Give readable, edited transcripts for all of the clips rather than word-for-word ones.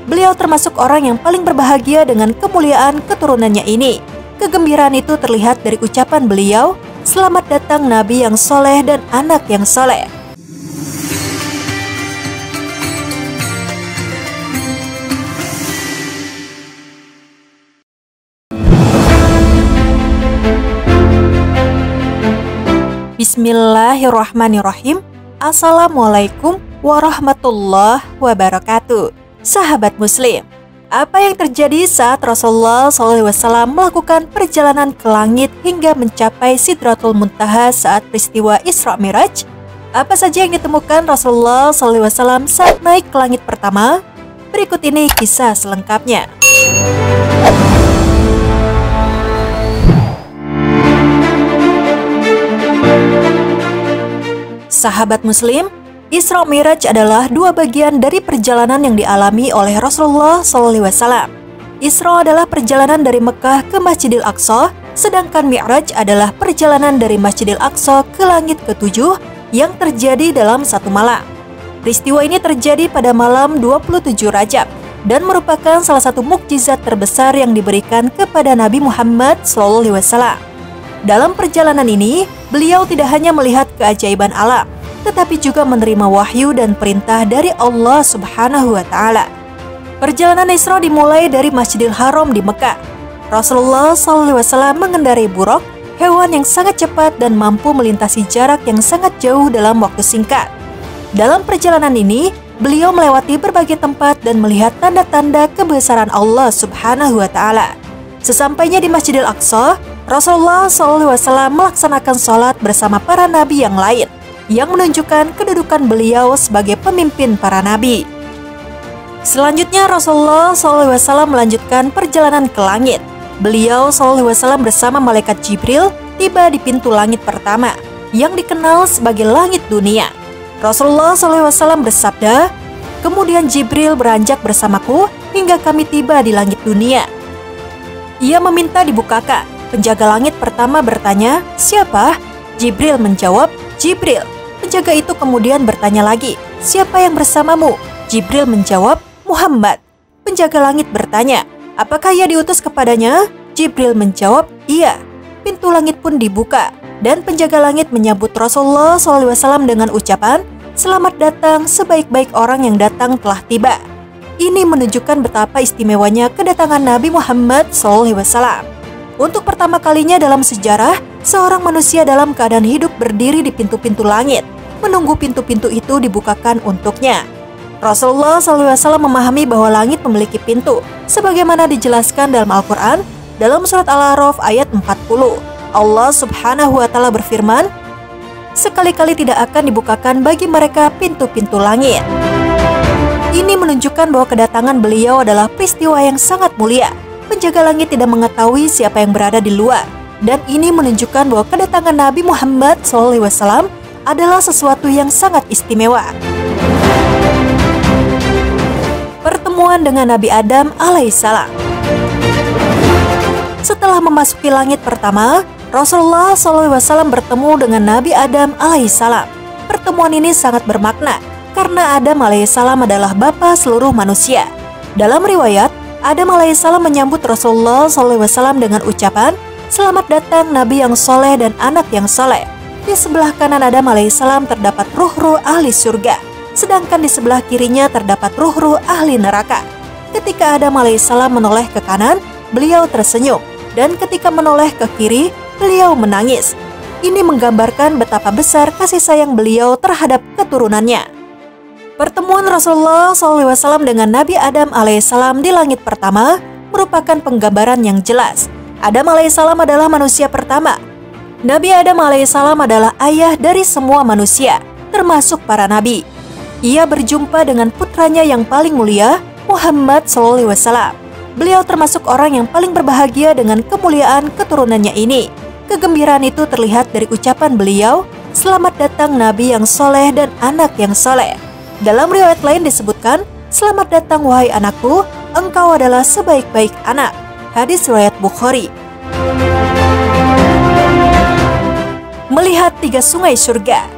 Beliau termasuk orang yang paling berbahagia dengan kemuliaan keturunannya ini. Kegembiraan itu terlihat dari ucapan beliau, "Selamat datang Nabi yang soleh dan anak yang soleh." Bismillahirrahmanirrahim. Assalamualaikum warahmatullahi wabarakatuh. Sahabat Muslim, apa yang terjadi saat Rasulullah SAW melakukan perjalanan ke langit hingga mencapai Sidratul Muntaha saat peristiwa Isra Miraj? Apa saja yang ditemukan Rasulullah SAW saat naik ke langit pertama? Berikut ini kisah selengkapnya. Sahabat Muslim, Isra Miraj adalah dua bagian dari perjalanan yang dialami oleh Rasulullah SAW. Isra adalah perjalanan dari Mekah ke Masjidil Aqsa, sedangkan Mi'raj adalah perjalanan dari Masjidil Aqsa ke langit ke-7 yang terjadi dalam satu malam. Peristiwa ini terjadi pada malam 27 Rajab dan merupakan salah satu mukjizat terbesar yang diberikan kepada Nabi Muhammad SAW. Dalam perjalanan ini, beliau tidak hanya melihat keajaiban alam, tetapi juga menerima wahyu dan perintah dari Allah Subhanahu wa Ta'ala. Perjalanan Isra dimulai dari Masjidil Haram di Mekah. Rasulullah SAW mengendarai buraq, hewan yang sangat cepat dan mampu melintasi jarak yang sangat jauh dalam waktu singkat. Dalam perjalanan ini, beliau melewati berbagai tempat dan melihat tanda-tanda kebesaran Allah Subhanahu wa Ta'ala. Sesampainya di Masjidil Aqsa, Rasulullah SAW melaksanakan sholat bersama para nabi yang lain, yang menunjukkan kedudukan beliau sebagai pemimpin para nabi. Selanjutnya Rasulullah SAW melanjutkan perjalanan ke langit. Beliau SAW bersama malaikat Jibril tiba di pintu langit pertama, yang dikenal sebagai langit dunia. Rasulullah SAW bersabda, "Kemudian Jibril beranjak bersamaku hingga kami tiba di langit dunia. Ia meminta dibukakan. Penjaga langit pertama bertanya, 'Siapa?' Jibril menjawab, 'Jibril.' Penjaga itu kemudian bertanya lagi, 'Siapa yang bersamamu?' Jibril menjawab, 'Muhammad.' Penjaga langit bertanya, 'Apakah ia diutus kepadanya?' Jibril menjawab, 'Iya.' Pintu langit pun dibuka, dan penjaga langit menyambut Rasulullah SAW dengan ucapan, 'Selamat datang, sebaik-baik orang yang datang telah tiba.' Ini menunjukkan betapa istimewanya kedatangan Nabi Muhammad SAW. Untuk pertama kalinya dalam sejarah, seorang manusia dalam keadaan hidup berdiri di pintu-pintu langit, menunggu pintu-pintu itu dibukakan untuknya. Rasulullah SAW memahami bahwa langit memiliki pintu, sebagaimana dijelaskan dalam Al-Quran, dalam surat Al-A'raf ayat 40. Allah Subhanahu wa Ta'ala berfirman, "Sekali-kali tidak akan dibukakan bagi mereka pintu-pintu langit." Ini menunjukkan bahwa kedatangan beliau adalah peristiwa yang sangat mulia. Penjaga langit tidak mengetahui siapa yang berada di luar, dan ini menunjukkan bahwa kedatangan Nabi Muhammad SAW adalah sesuatu yang sangat istimewa. Pertemuan dengan Nabi Adam alaihissalam. Setelah memasuki langit pertama, Rasulullah SAW bertemu dengan Nabi Adam alaihissalam. Pertemuan ini sangat bermakna, karena Adam alaihissalam adalah bapa seluruh manusia. Dalam riwayat, Adam alaihissalam menyambut Rasulullah SAW dengan ucapan, "Selamat datang Nabi yang soleh dan anak yang soleh." Di sebelah kanan Adam alaihissalam terdapat ruh-ruh ahli surga, sedangkan di sebelah kirinya terdapat ruh-ruh ahli neraka. Ketika Adam alaihissalam menoleh ke kanan, beliau tersenyum, dan ketika menoleh ke kiri, beliau menangis. Ini menggambarkan betapa besar kasih sayang beliau terhadap keturunannya. Pertemuan Rasulullah SAW dengan Nabi Adam alaihissalam di langit pertama merupakan penggambaran yang jelas. Adam alaihissalam adalah manusia pertama. Nabi Adam alaihissalam adalah ayah dari semua manusia, termasuk para nabi. Ia berjumpa dengan putranya yang paling mulia, Muhammad SAW. Beliau termasuk orang yang paling berbahagia dengan kemuliaan keturunannya ini. Kegembiraan itu terlihat dari ucapan beliau, "Selamat datang Nabi yang soleh dan anak yang soleh." Dalam riwayat lain disebutkan, "Selamat datang wahai anakku, engkau adalah sebaik-baik anak." Hadis riwayat Bukhari. Melihat 3 sungai surga.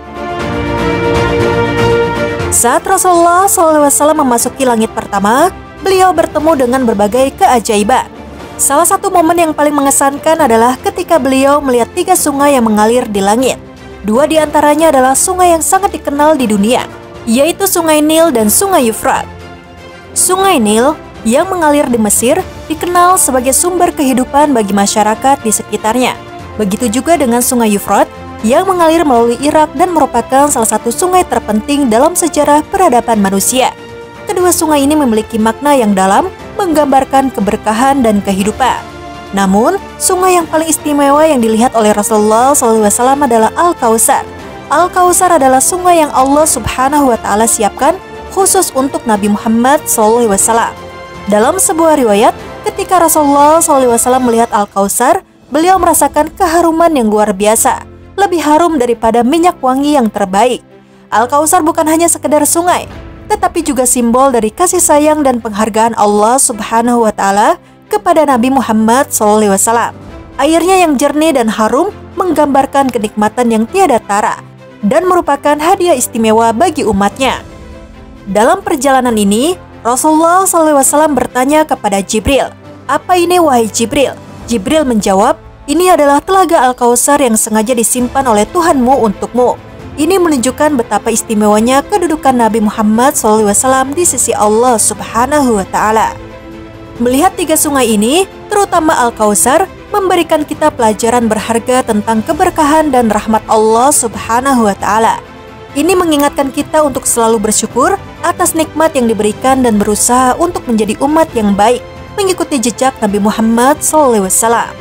Saat Rasulullah SAW memasuki langit pertama, beliau bertemu dengan berbagai keajaiban. Salah satu momen yang paling mengesankan adalah ketika beliau melihat 3 sungai yang mengalir di langit. 2 di antaranya adalah sungai yang sangat dikenal di dunia, yaitu Sungai Nil dan Sungai Yufrat. Sungai Nil yang mengalir di Mesir dikenal sebagai sumber kehidupan bagi masyarakat di sekitarnya. Begitu juga dengan Sungai Yufrat yang mengalir melalui Irak dan merupakan salah satu sungai terpenting dalam sejarah peradaban manusia. Kedua sungai ini memiliki makna yang dalam, menggambarkan keberkahan dan kehidupan. Namun, sungai yang paling istimewa yang dilihat oleh Rasulullah SAW adalah Al-Kautsar. Al-Kautsar adalah sungai yang Allah Subhanahu wa Ta'ala siapkan khusus untuk Nabi Muhammad SAW. Dalam sebuah riwayat, ketika Rasulullah SAW melihat Al-Kautsar, beliau merasakan keharuman yang luar biasa, lebih harum daripada minyak wangi yang terbaik. Al-Kautsar bukan hanya sekedar sungai, tetapi juga simbol dari kasih sayang dan penghargaan Allah Subhanahu wa Ta'ala kepada Nabi Muhammad SAW. Airnya yang jernih dan harum menggambarkan kenikmatan yang tiada tara dan merupakan hadiah istimewa bagi umatnya. Dalam perjalanan ini, Rasulullah SAW bertanya kepada Jibril, "Apa ini wahai Jibril?" Jibril menjawab, "Ini adalah telaga Al-Kautsar yang sengaja disimpan oleh Tuhanmu untukmu." Ini menunjukkan betapa istimewanya kedudukan Nabi Muhammad SAW di sisi Allah Subhanahu wa Ta'ala. Melihat 3 sungai ini, terutama Al-Kautsar, memberikan kita pelajaran berharga tentang keberkahan dan rahmat Allah Subhanahu wa Ta'ala. Ini mengingatkan kita untuk selalu bersyukur atas nikmat yang diberikan dan berusaha untuk menjadi umat yang baik, mengikuti jejak Nabi Muhammad SAW.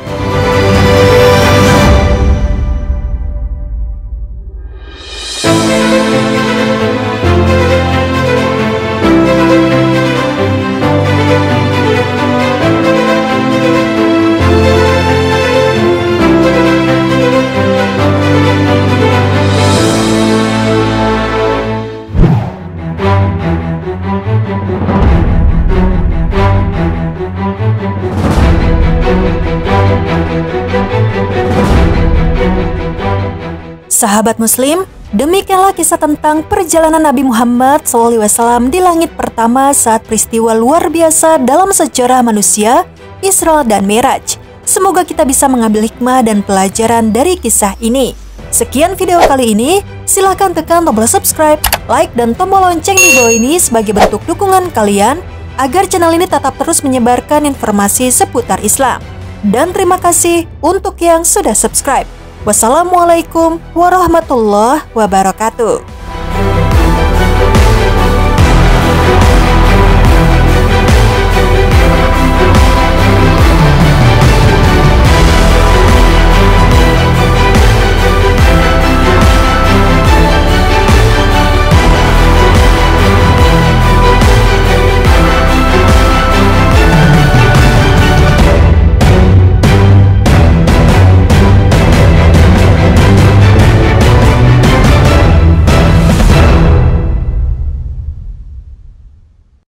Sahabat Muslim, demikianlah kisah tentang perjalanan Nabi Muhammad SAW di langit pertama saat peristiwa luar biasa dalam sejarah manusia, Isra dan Mi'raj. Semoga kita bisa mengambil hikmah dan pelajaran dari kisah ini. Sekian video kali ini, silahkan tekan tombol subscribe, like, dan tombol lonceng di bawah ini sebagai bentuk dukungan kalian agar channel ini tetap terus menyebarkan informasi seputar Islam. Dan terima kasih untuk yang sudah subscribe. Wassalamualaikum warahmatullahi wabarakatuh.